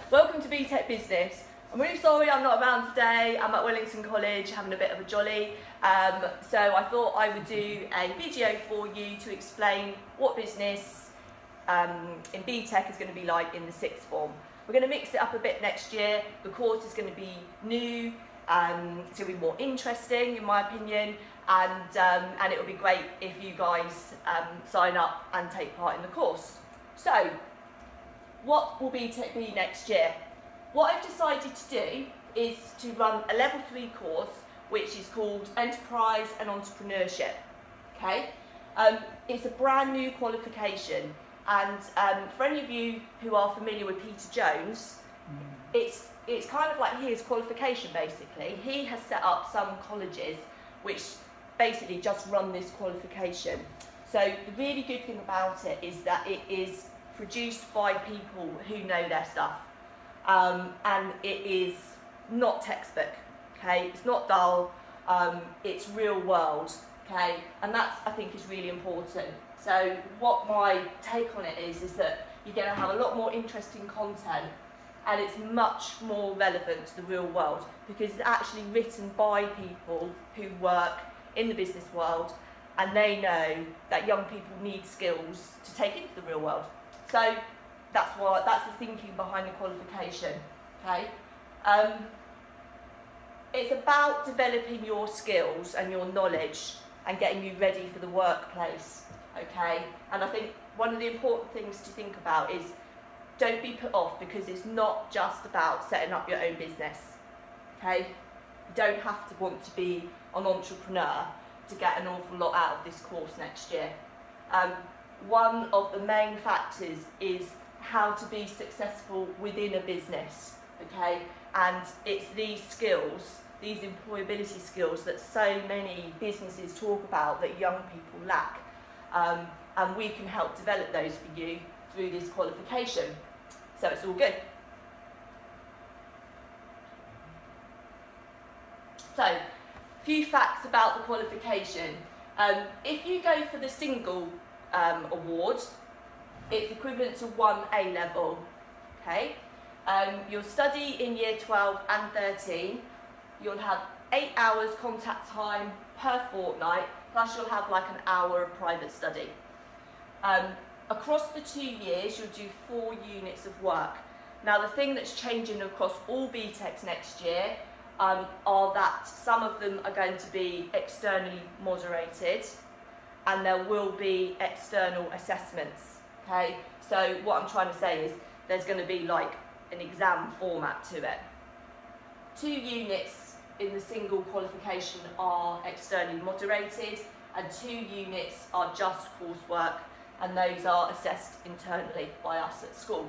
Welcome to BTEC Business. I'm really sorry I'm not around today. I'm at Wellington College having a bit of a jolly. So I thought I would do a video for you to explain what business in BTEC is going to be like in the sixth form. We're going to mix it up a bit next year. The course is going to be new, it's going to be more interesting in my opinion, and it will be great if you guys sign up and take part in the course. So, what will BTEC be next year? What I've decided to do is to run a level 3 course which is called Enterprise and Entrepreneurship. Okay, it's a brand new qualification, and for any of you who are familiar with Peter Jones, it's kind of like his qualification basically. He has set up some colleges which basically just run this qualification. So the really good thing about it is that it is produced by people who know their stuff, and it is not textbook, okay? It's not dull, it's real world, okay? And that's, I think, is really important. So what my take on it is that you're going to have a lot more interesting content, and it's much more relevant to the real world because it's actually written by people who work in the business world, and they know that young people need skills to take into the real world. So that's the thinking behind the qualification, okay? It's about developing your skills and your knowledge and getting you ready for the workplace, okay? And I think one of the important things to think about is don't be put off because it's not just about setting up your own business, okay? You don't have to want to be an entrepreneur to get an awful lot out of this course next year. One of the main factors is how to be successful within a business, okay? And it's these skills, these employability skills that so many businesses talk about that young people lack. And we can help develop those for you through this qualification. So it's all good. So, a few facts about the qualification. If you go for the single award, it's equivalent to 1 A level, okay? You'll study in year 12 and 13. You'll have 8 hours contact time per fortnight, plus you'll have like an hour of private study. Across the 2 years, you'll do 4 units of work. Now, the thing that's changing across all BTECs next year are that some of them are going to be externally moderated, and there will be external assessments, okay? So what I'm trying to say is there's going to be like an exam format to it. 2 units in the single qualification are externally moderated, and 2 units are just coursework, and those are assessed internally by us at school.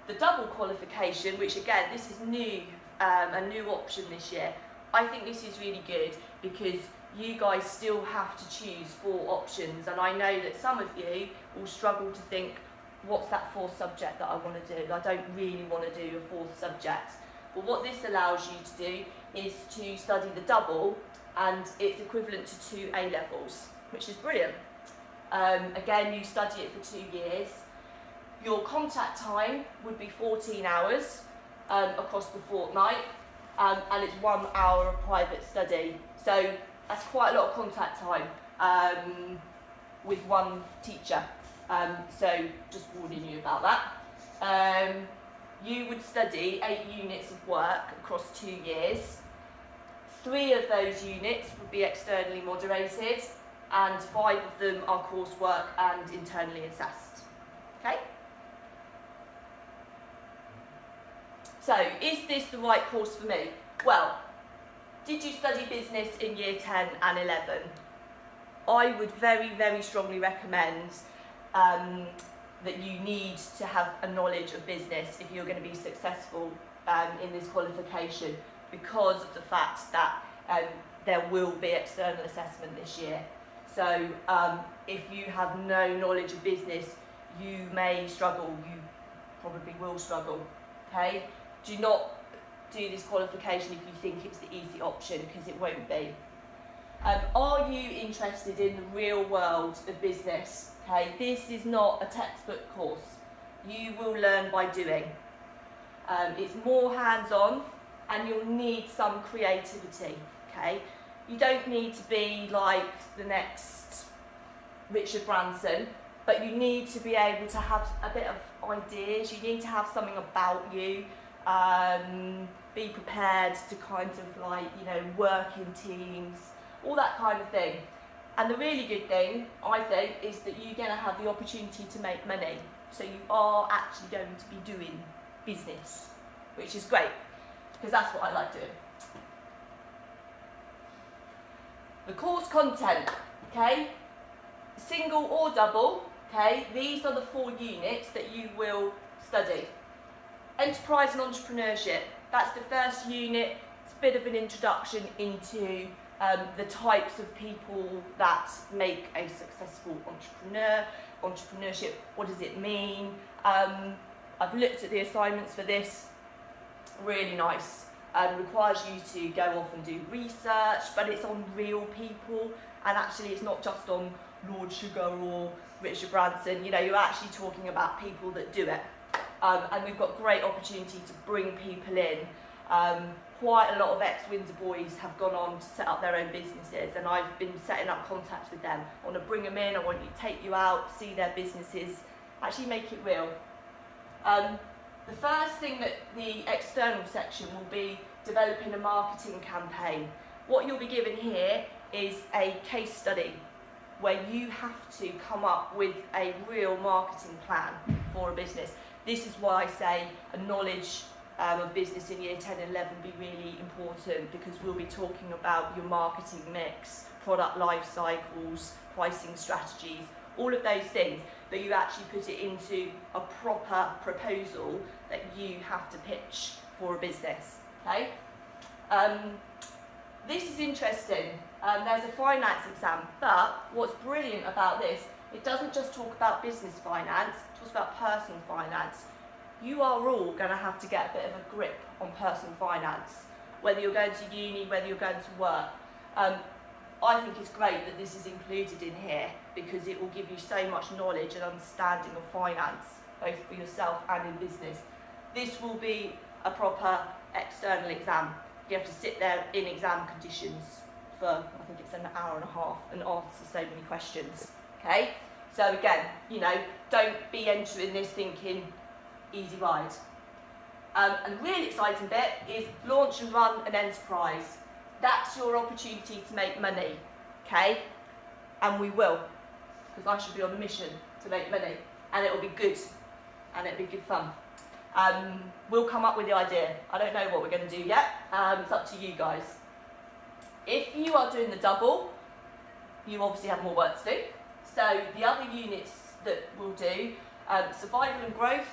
The double qualification, which again, this is new, a new option this year. I think this is really good because you guys still have to choose 4 options, and I know that some of you will struggle to think, what's that 4th subject that I want to do? I don't really want to do a 4th subject. But what this allows you to do is to study the double, and it's equivalent to 2 A levels, which is brilliant. Again, you study it for 2 years. Your contact time would be 14 hours across the fortnight, and it's 1 hour of private study. So that's quite a lot of contact time with one teacher. So just warning you about that. You would study 8 units of work across 2 years. 3 of those units would be externally moderated, and 5 of them are coursework and internally assessed. Okay? So, is this the right course for me? Well, did you study business in year 10 and 11? I would very, very strongly recommend that you need to have a knowledge of business if you're going to be successful in this qualification, because of the fact that there will be external assessment this year. So if you have no knowledge of business, you may struggle, you probably will struggle, okay? Do not do this qualification if you think it's the easy option, because it won't be. Are you interested in the real world of business? Okay, this is not a textbook course. You will learn by doing. It's more hands-on, and you'll need some creativity. Okay, you don't need to be like the next Richard Branson, but you need to be able to have a bit of ideas. You need to have something about you. Be prepared to kind of like, you know, work in teams, all that kind of thing. And the really good thing, I think, is that you're going to have the opportunity to make money. So you are actually going to be doing business, which is great, because that's what I like doing. The course content, okay, single or double, okay, these are the 4 units that you will study. Enterprise and entrepreneurship, that's the first unit. It's a bit of an introduction into the types of people that make a successful entrepreneur. Entrepreneurship, what does it mean? I've looked at the assignments for this, really nice. Requires you to go off and do research, but it's on real people, and actually it's not just on Lord Sugar or Richard Branson. You know, you're actually talking about people that do it. And we've got great opportunity to bring people in. Quite a lot of ex-Windsor boys have gone on to set up their own businesses, and I've been setting up contacts with them. I want to bring them in, I want to take you out, see their businesses, actually make it real. The first thing that the external section will be developing a marketing campaign. What you'll be given here is a case study where you have to come up with a real marketing plan for a business. This is why I say a knowledge of business in year 10 and 11 be really important, because we'll be talking about your marketing mix, product life cycles, pricing strategies, all of those things, but you actually put it into a proper proposal that you have to pitch for a business, okay? This is interesting. There's a finance exam, but what's brilliant about this, it doesn't just talk about business finance, it talks about personal finance. You are all going to have to get a bit of a grip on personal finance, whether you're going to uni, whether you're going to work. I think it's great that this is included in here, because it will give you so much knowledge and understanding of finance, both for yourself and in business. This will be a proper external exam. You have to sit there in exam conditions for, I think it's an hour and a half, and answer so many questions, okay? So again, you know, don't be entering this thinking easy ride. And the really exciting bit is launch and run an enterprise. That's your opportunity to make money, okay? And we will, because I should be on a mission to make money, and it'll be good, and it'll be good fun. We'll come up with the idea. I don't know what we're going to do yet. It's up to you guys. If you are doing the double, you obviously have more work to do. So the other units that we'll do, survival and growth.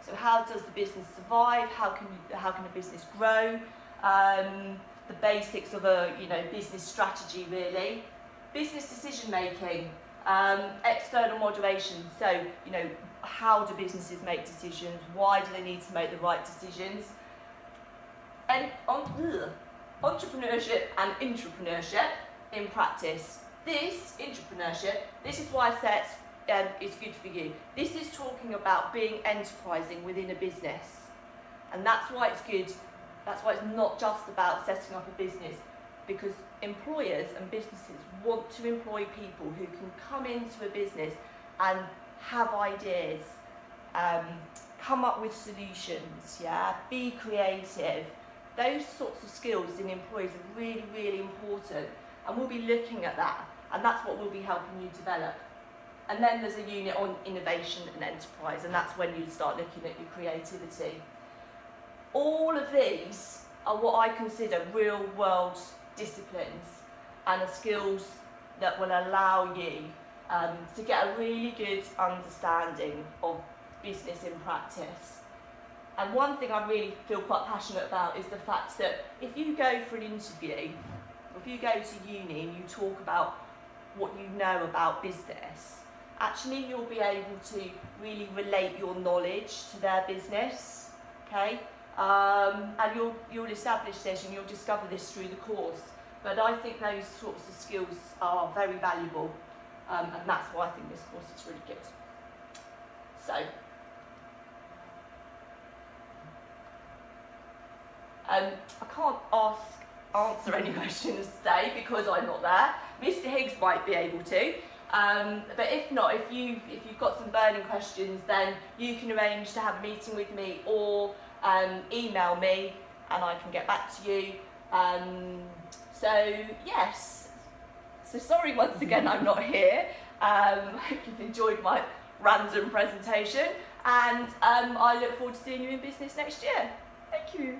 So how does the business survive? How can a business grow? The basics of a business strategy, really. Business decision making, external moderation. So how do businesses make decisions? Why do they need to make the right decisions? And entrepreneurship and intrapreneurship in practice. This intrapreneurship, this is why I said it's good for you. This is talking about being enterprising within a business, and that's why it's good. That's why it's not just about setting up a business, because employers and businesses want to employ people who can come into a business and have ideas, come up with solutions, be creative. Those sorts of skills in employees are really, really important, and we'll be looking at that, and that's what we'll be helping you develop. And then there's a unit on innovation and enterprise, and that's when you start looking at your creativity. All of these are what I consider real world disciplines, and are skills that will allow you to get a really good understanding of business in practice. And one thing I really feel quite passionate about is the fact that if you go for an interview, if you go to uni and you talk about what you know about business, actually you'll be able to really relate your knowledge to their business, okay? And you'll establish this, and you'll discover this through the course. but I think those sorts of skills are very valuable, and that's why I think this course is really good. So, I can't answer any questions today because I'm not there. Mr. Higgs might be able to, but if not, if you've got some burning questions, then you can arrange to have a meeting with me or email me and I can get back to you. So yes, so sorry once again I'm not here. I hope you've enjoyed my random presentation, and I look forward to seeing you in business next year. Thank you.